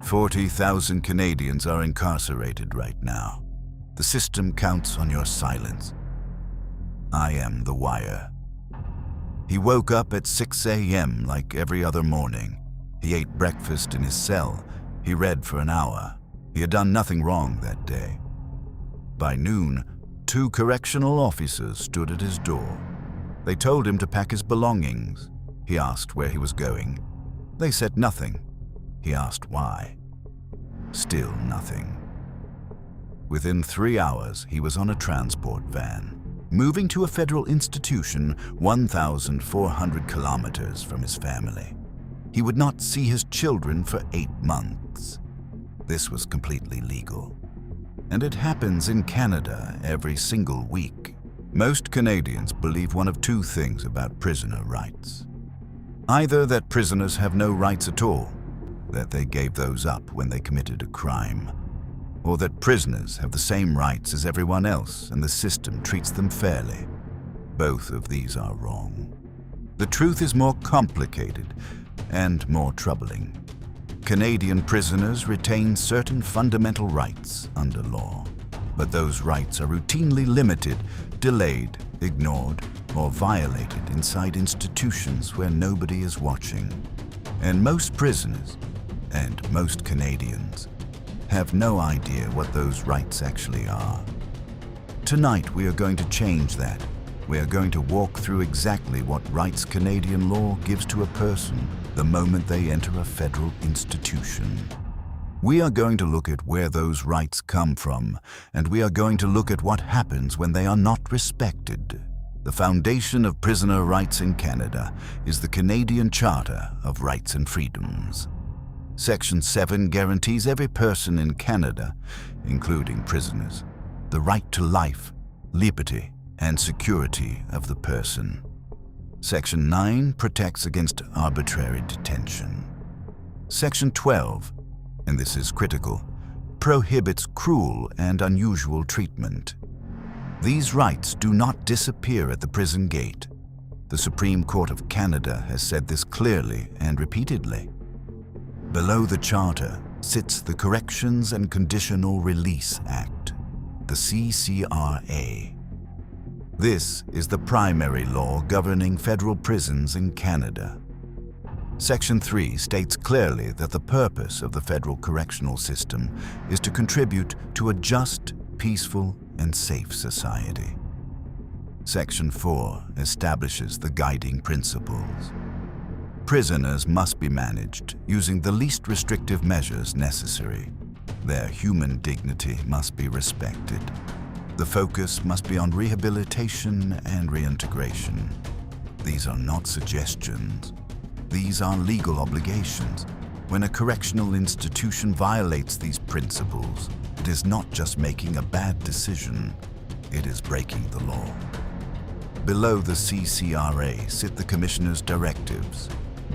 40,000 Canadians are incarcerated right now. The system counts on your silence. I am the wire. He woke up at 6 a.m. like every other morning. He ate breakfast in his cell. He read for an hour. He had done nothing wrong that day. By noon, 2 correctional officers stood at his door. They told him to pack his belongings. He asked where he was going. They said nothing. He asked why. Still nothing. Within 3 hours, he was on a transport van, moving to a federal institution 1,400 kilometers from his family. He would not see his children for 8 months. This was completely legal. And it happens in Canada every single week. Most Canadians believe one of 2 things about prisoner rights. Either that prisoners have no rights at all, that they gave those up when they committed a crime, or that prisoners have the same rights as everyone else and the system treats them fairly. Both of these are wrong. The truth is more complicated and more troubling. Canadian prisoners retain certain fundamental rights under law, but those rights are routinely limited, delayed, ignored, or violated inside institutions where nobody is watching. And most prisoners, and most Canadians, have no idea what those rights actually are. Tonight we are going to change that. We are going to walk through exactly what rights Canadian law gives to a person the moment they enter a federal institution. We are going to look at where those rights come from, and we are going to look at what happens when they are not respected. The foundation of prisoner rights in Canada is the Canadian Charter of Rights and Freedoms. Section 7 guarantees every person in Canada, including prisoners, the right to life, liberty, and security of the person. Section 9 protects against arbitrary detention. Section 12, and this is critical, prohibits cruel and unusual treatment. These rights do not disappear at the prison gate. The Supreme Court of Canada has said this clearly and repeatedly. Below the Charter sits the Corrections and Conditional Release Act, the CCRA. This is the primary law governing federal prisons in Canada. Section 3 states clearly that the purpose of the federal correctional system is to contribute to a just, peaceful, and safe society. Section 4 establishes the guiding principles. Prisoners must be managed using the least restrictive measures necessary. Their human dignity must be respected. The focus must be on rehabilitation and reintegration. These are not suggestions. These are legal obligations. When a correctional institution violates these principles, it is not just making a bad decision, it is breaking the law. Below the CCRA sit the Commissioner's directives,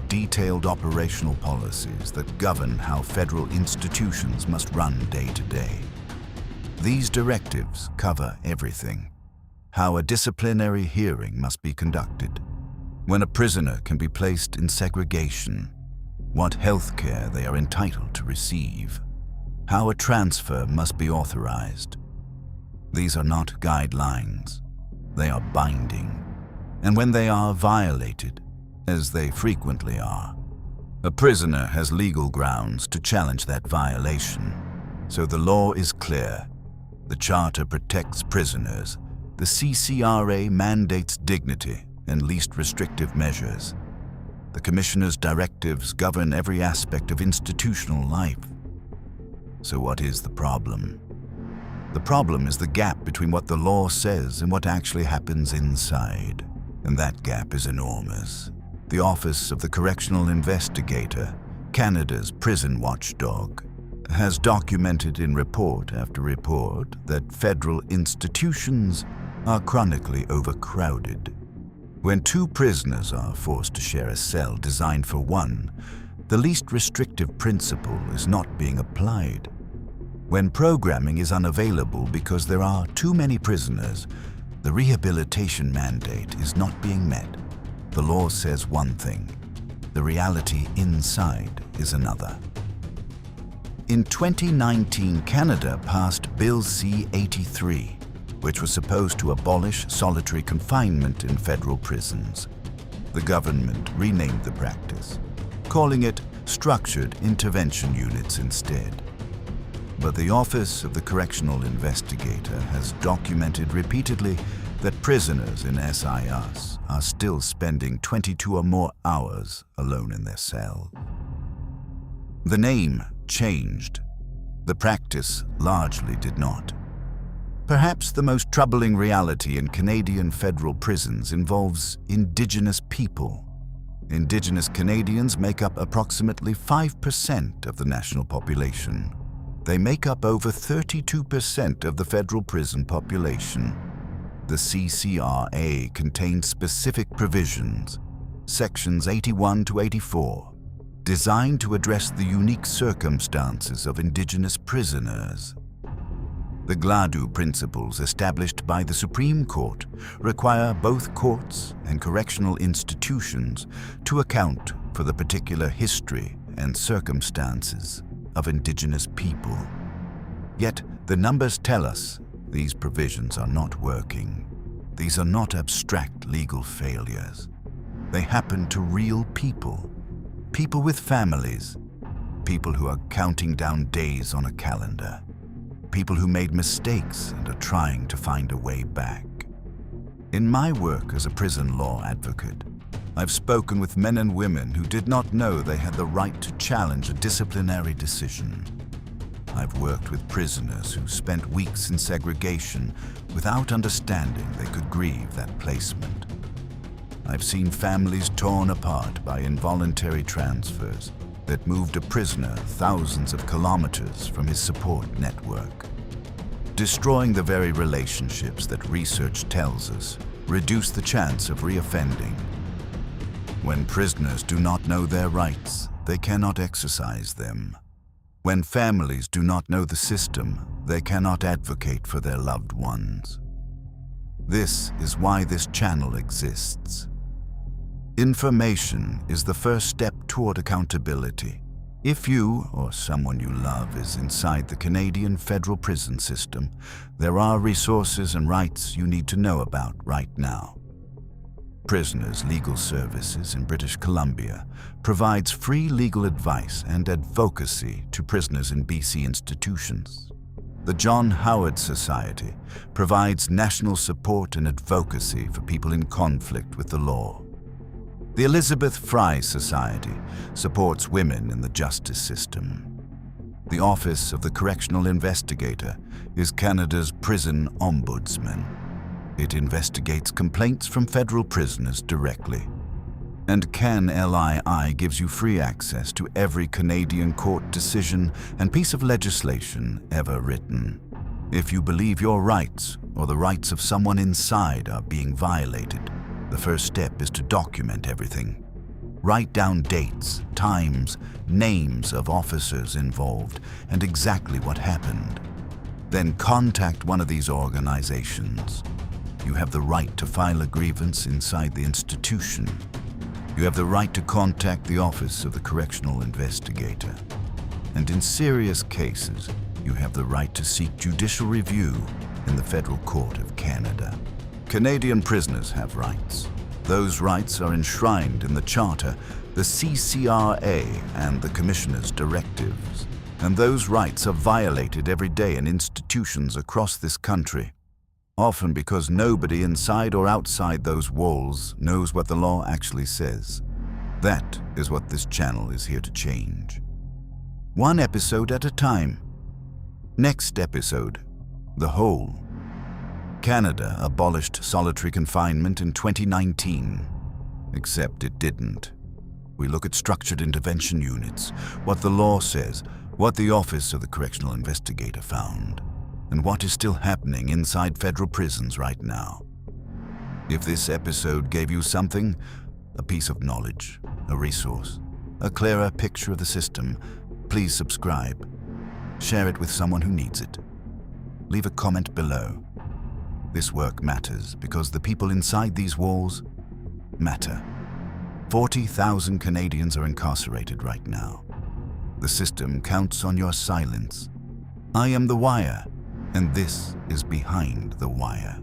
detailed operational policies that govern how federal institutions must run day to day. These directives cover everything: how a disciplinary hearing must be conducted, when a prisoner can be placed in segregation, what health care they are entitled to receive, how a transfer must be authorized. These are not guidelines, they are binding, and when they are violated, as they frequently are, a prisoner has legal grounds to challenge that violation. So the law is clear. The Charter protects prisoners. The CCRA mandates dignity and least restrictive measures. The Commissioner's directives govern every aspect of institutional life. So what is the problem? The problem is the gap between what the law says and what actually happens inside. And that gap is enormous. The Office of the Correctional Investigator, Canada's prison watchdog, has documented in report after report that federal institutions are chronically overcrowded. When 2 prisoners are forced to share a cell designed for one, the least restrictive principle is not being applied. When programming is unavailable because there are too many prisoners, the rehabilitation mandate is not being met. The law says one thing, the reality inside is another. In 2019, Canada passed Bill C-83, which was supposed to abolish solitary confinement in federal prisons. The government renamed the practice, calling it Structured Intervention Units instead. But the Office of the Correctional Investigator has documented repeatedly that prisoners in SIUs are still spending 22 or more hours alone in their cell. The name changed. The practice largely did not. Perhaps the most troubling reality in Canadian federal prisons involves Indigenous people. Indigenous Canadians make up approximately 5% of the national population. They make up over 32% of the federal prison population. The CCRA contains specific provisions, sections 81 to 84, designed to address the unique circumstances of Indigenous prisoners. The Gladue principles established by the Supreme Court require both courts and correctional institutions to account for the particular history and circumstances of Indigenous people. Yet the numbers tell us these provisions are not working. These are not abstract legal failures. They happen to real people, people with families, people who are counting down days on a calendar, people who made mistakes and are trying to find a way back. In my work as a prison law advocate, I've spoken with men and women who did not know they had the right to challenge a disciplinary decision. I've worked with prisoners who spent weeks in segregation without understanding they could grieve that placement. I've seen families torn apart by involuntary transfers that moved a prisoner thousands of kilometers from his support network, destroying the very relationships that research tells us reduce the chance of reoffending. When prisoners do not know their rights, they cannot exercise them. When families do not know the system, they cannot advocate for their loved ones. This is why this channel exists. Information is the first step toward accountability. If you or someone you love is inside the Canadian federal prison system, there are resources and rights you need to know about right now. Prisoners' Legal Services in British Columbia provides free legal advice and advocacy to prisoners in BC institutions. The John Howard Society provides national support and advocacy for people in conflict with the law. The Elizabeth Fry Society supports women in the justice system. The Office of the Correctional Investigator is Canada's prison ombudsman. It investigates complaints from federal prisoners directly. And CanLII gives you free access to every Canadian court decision and piece of legislation ever written. If you believe your rights or the rights of someone inside are being violated, the first step is to document everything. Write down dates, times, names of officers involved, and exactly what happened. Then contact one of these organizations. You have the right to file a grievance inside the institution. You have the right to contact the Office of the Correctional Investigator. And in serious cases, you have the right to seek judicial review in the Federal Court of Canada. Canadian prisoners have rights. Those rights are enshrined in the Charter, the CCRA, and the Commissioner's Directives. And those rights are violated every day in institutions across this country, often because nobody inside or outside those walls knows what the law actually says. That is what this channel is here to change. One episode at a time. Next episode, The Whole. Canada abolished solitary confinement in 2019, except it didn't. We look at structured intervention units, what the law says, what the Office of the Correctional Investigator found, and what is still happening inside federal prisons right now. If this episode gave you something, a piece of knowledge, a resource, a clearer picture of the system, please subscribe. Share it with someone who needs it. Leave a comment below. This work matters because the people inside these walls matter. 40,000 Canadians are incarcerated right now. The system counts on your silence. I am the wire, and this is Behind the Wire.